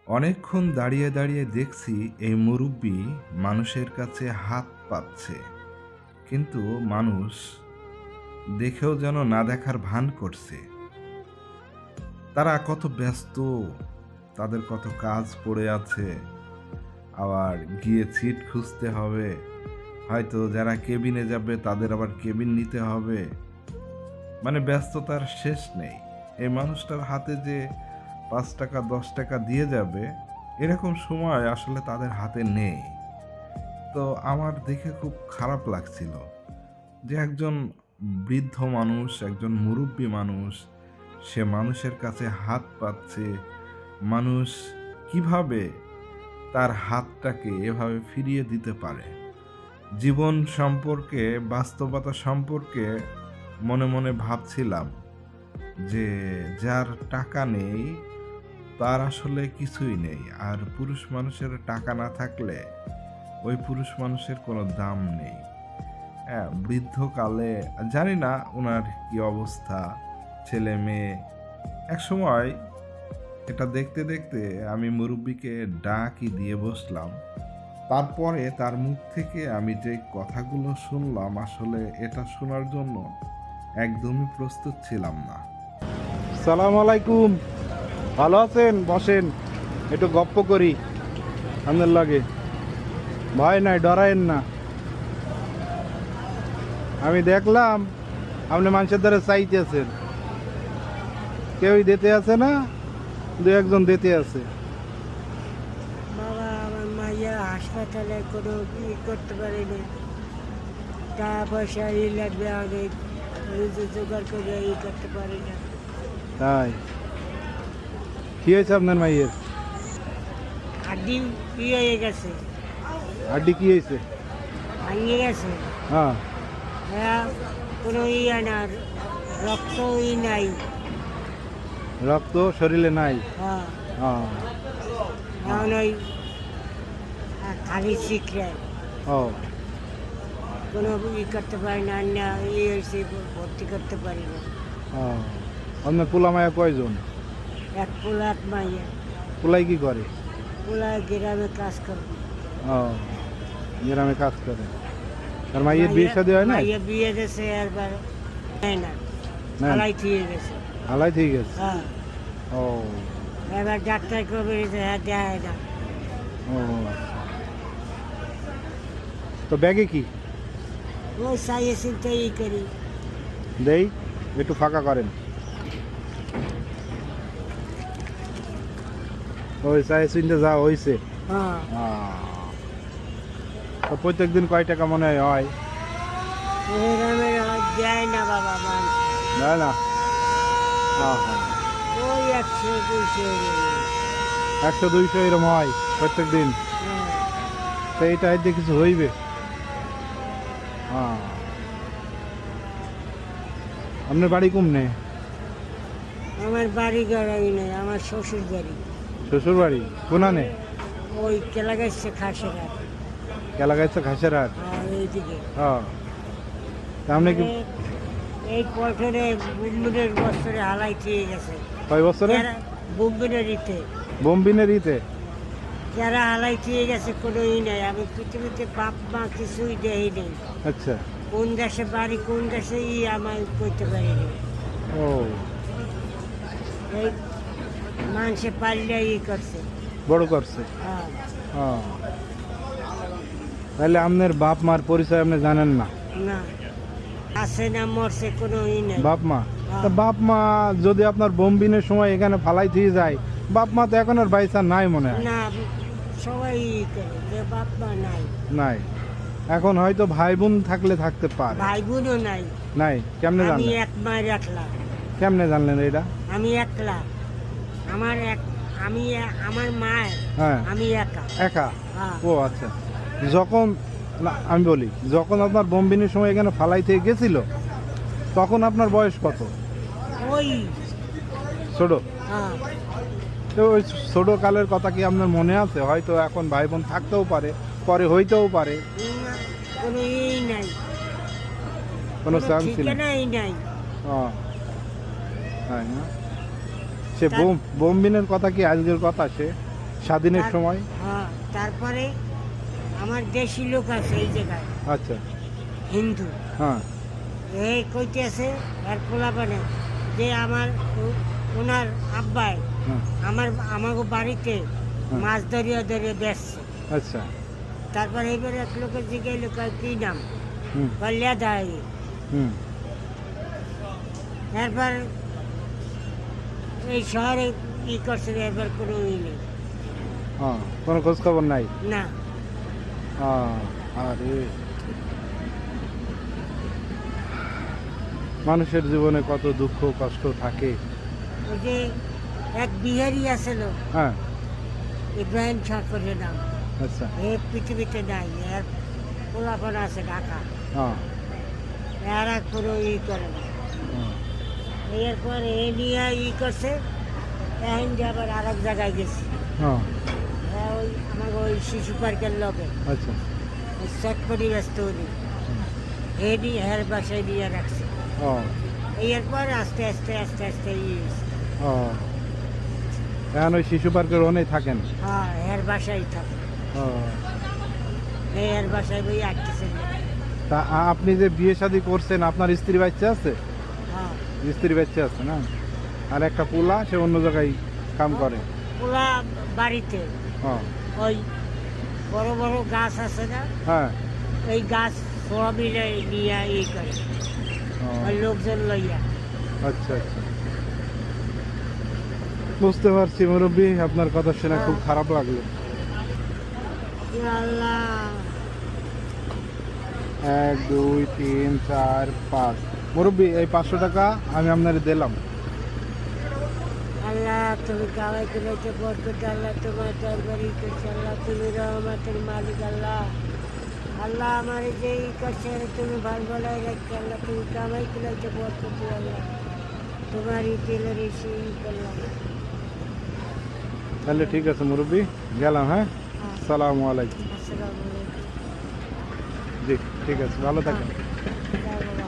অনেকক্ষণ দাঁড়িয়ে দাঁড়িয়ে দেখছি এই মুরুব্বি মানুষের কাছে হাত পাতছে, কিন্তু মানুষ দেখেও যেন না দেখার ভান করছে। তারা কত ব্যস্ত, তাদের কত কাজ পড়ে আছে, আবার গিয়ে সিট খুঁজতে হবে, হয়তো যারা কেবিনে যাবে তাদের আবার কেবিন নিতে হবে। মানে ব্যস্ততার শেষ নেই। এই মানুষটার হাতে যে 5 টাকা 10 টাকা দিয়ে যাবে, এরকম সময় আসলে তাদের হাতে নেই। তো আমার দেখে খুব খারাপ লাগছিল যে একজন বৃদ্ধ মানুষ, একজন মুরুব্বি মানুষ, সে মানুষের কাছে হাত পাতছে। মানুষ কিভাবে তার হাতটাকে এভাবে ফিরিয়ে দিতে পারে? জীবন সম্পর্কে, বাস্তবতা সম্পর্কে মনে মনে ভাবছিলাম যে যার টাকা নেই তার আসলে কিছুই নেই, আর পুরুষ মানুষের টাকা না থাকলে ওই পুরুষ মানুষের কোনো দাম নেই। হ্যাঁ, বৃদ্ধকালে জানি না ওনার কি অবস্থা, ছেলে মেয়ে। এক সময় এটা দেখতে দেখতে আমি মুরব্বিকে ডাকি দিয়ে বসলাম। তারপরে তার মুখ থেকে আমি যে কথাগুলো শুনলাম, আসলে এটা শোনার জন্য একদমই প্রস্তুত ছিলাম না। সালাম আলাইকুম। ভালো আছেন? বসেন, একটু গপ্প করি আপনার লাগে। ভয় নাই, ডরায়েন না। আমি দেখলাম আপনি মানুষের দ্বারা চাইতেছেন, কেউই দিতে আছে না, দু একজন দিতে আছে। বাবা, আমার মাইয়া হাসপাতালে কোনো করতে পারেনি, টাকা পয়সা লাগবে অনেক, নিজে জোগাড় করে করতে পারি না। তাই কি হয়েছে আপনার মাইয়ের? হাড্ডি হয়ে গেছে, হাড্ডি কি হয়েছে? ভাঙিয়ে গেছে। হ্যাঁ, হ্যাঁ, কোনো না, রক্ত নাই। রক্ত শরীরে নাই? হ্যাঁ, হ্যাঁ। এখন ওই খালি শিখলে ও, কোনো করতে পারি না, না হয়েছে, ভর্তি করতে পারি না। আপনার পোলা মায়া কয়জন? এক পোলাট মাইয়া, পোলাই কি করে? পোলা গ্রামে কাজ করবে। ও, গ্রামে কাজ করে। তার মাইয়ের বিয়ে শাদী হয় না? মাইয়া বিয়ে গেছে, একবার নেয় না, না, হালাই থিয়ে গেছে। হালাই ঠিক আছে। হ্যাঁ, ও, এবার ডাক্তার কবে হ্যাঁ দেয় না। ও, তো ব্যাগে কি ওই চাইয়ে চিন্তা ই করি। দেই? একটু ফাঁকা করেন। ওই চাই চিনতে যা হয়েছে। হ্যাঁ, তো প্রত্যেক দিন কয় টাকা মনে হয়? গ্রামে দেয় না বাবা, মানুষ না না, হ্যাঁ হ্যাঁ, ওই 100-200। 100-200 এরকম হয় প্রত্যেক দিন। হ্যাঁ, তো এইটা হয়তো কিছু হইবে। হ্যাঁ, আপনার বাড়ি কমনে? আমার বাড়ি গাড়ি নেই, আমার শ্বশুর বাড়ি শ্বশুর বাড়ি কোনানে? ওই কেলা গাছছে খাসের হাট। এলাকায় ঘাসের হাট। এইদিকে হ্যাঁ, তা আপনি কি এই পটরে বুম্বিনের বছরে হালাই থিয়ে গেছে। কয় বছরে? বুম্বিনের ইতে বোম্বিনের ইতে? যারা হালাই থিয়ে গেছে কোনো নাই। আমি পৃথিবীতে বাপ মা কিছুই দেই নেই। আচ্ছা। কোন দেশে বাড়ি, কোন দেশে আমার করতে পারিনি। ও, এই মানুষে পারলে করছে। বড় করছে। হ্যাঁ, হ্যাঁ, তাহলে আপনার বাপ মার পরিচয় আপনি জানেন না? না, আছে না মরছে কোনো নাই। বাপ মা? তা বাপ মা যদি আপনার বোম্বিনের সময় এখানে ফালাই দিয়ে যায়, বাপ মা তো এখন আর বাইসা নাই মনে হয়? না, সবাই করে যে বাপ মা নাই। নাই। এখন হয়তো ভাই বোন থাকলে থাকতে পারে। ভাই বোনও নাই। নাই? কেমনে আমি জানলেন? এক মায়ের একলা। কেমনে জানলেন এটা? আমি একলা, আমার মায়ের, হ্যাঁ, আমি একা। একা? হ্যাঁ, ও আচ্ছা। যখন না, আমি বলি, যখন আপনার বোম্বিনের সময় এখানে ফালাই থেকে গেছিল, তখন আপনার বয়স কত? ওই ছোট? হ্যাঁ, তো ওই ছোট কালের কথা কি আপনার মনে আছে? হয়তো এখন ভাই বোন থাকতেও পারে, পরে হইতেও পারে। না, কোনো নাই, কোনো চান্স ছিল? ঠিকানাই নাই। ও, তাই না? সে বোম্বিনের কথা কি আজকের কথা? স্বাধীনের তার- সময়? হ্যাঁ, তারপরে আমার দেশি লোক আছে এই জায়গায়, আচ্ছা। হিন্দু। হ্যাঁ। এই কইতেছে আর পোলাপানে যে ওনার আব্বাই হ্যাঁ। আমাকে বাড়িতে হ্যাঁ। মাছ ধরিয়ে ধরিয়ে বেচছে। আচ্ছা। তারপরে এবার এক লোকের জিজ্ঞাসা কয় কি নাম, হুম। কল্যা দায়। হুম। এরপর এই শহরে ই করছে, এরপর কোনো ই নেই। হ্যাঁ, কোনো খোঁজ খবর নাই? না। আরে মানুষের জীবনে কত দুঃখ কষ্ট থাকে। ওই যে এক বিহারি আছিল, হ্যাঁ। ইব্রাহিম সরকারের নাম, আচ্ছা। এ পৃথিবীতে নাই, এর পোলাপন আছে ঢাকা, হ্যাঁ। এরা কোনো ই করে না। হ্যাঁ। এরপর এ নিয়ে ই করছে, এখন যে আবার আর এক জায়গায় গেছি। হ্যাঁ। ওই আমাকে ওই শিশু পার্কের লোকে আচ্ছা। ওই চটপটি ব্যস্ত উনি এ নিয়ে হের বাসায় নিয়ে রাখছে। ও। এরপর আস্তে আস্তে আস্তে আস্তে ই হয়েছে। ও, এখন ওই শিশু পার্কের ওনেই থাকেন? হ্যাঁ, এর বাসায় থাকে, ও। এর বাসায় বই আটকেছে। তা আপনি যে বিয়ে শাদী করছেন, আপনার স্ত্রী বাচ্চা আছে? হ্যাঁ, স্ত্রী বাচ্চা আছে না? আর একটা পোলা, সে অন্য জায়গায় কাম করে? পোলা বাড়িতে হ্যাঁ। ওই বড় বড় গাছ আছে না, হ্যাঁ। ওই গাছ সব মিলে নিয়ে ই করে, ও, ওই লোকজন লইয়া। আচ্ছা আচ্ছা, বুঝতে পারছি মুরব্বী, আপনার কথা শুনে খুব খারাপ লাগলো। ইয়া আল্লাহ, 1 2 3 4 5 মুরব্বী, এই 500 টাকা আমি আপনার দিলাম। আল্লাহ তুমি কামাই করেছে বরকত, আল্লাহ তোমার দরবারি করছে, আল্লাহ তুমি রহমতের মালিক। আল্লাহ আল্লাহ আমার যে ই করছে তুমি ভালো ভালোই রাখছো, আল্লাহ তুমি কামাই করেছে বরকত, আল্লাহ তোমার ই তেলের এসে ই করলাম। তাহলে ঠিক আছে মুরব্বী, গেলাম। হ্যাঁ, হ্যাঁ, সালামু আলাইকুম। আসসালামু আলাইকুম। জি ঠিক আছে, ভালো থাকেন। হ্যাঁ, যাও বাবা।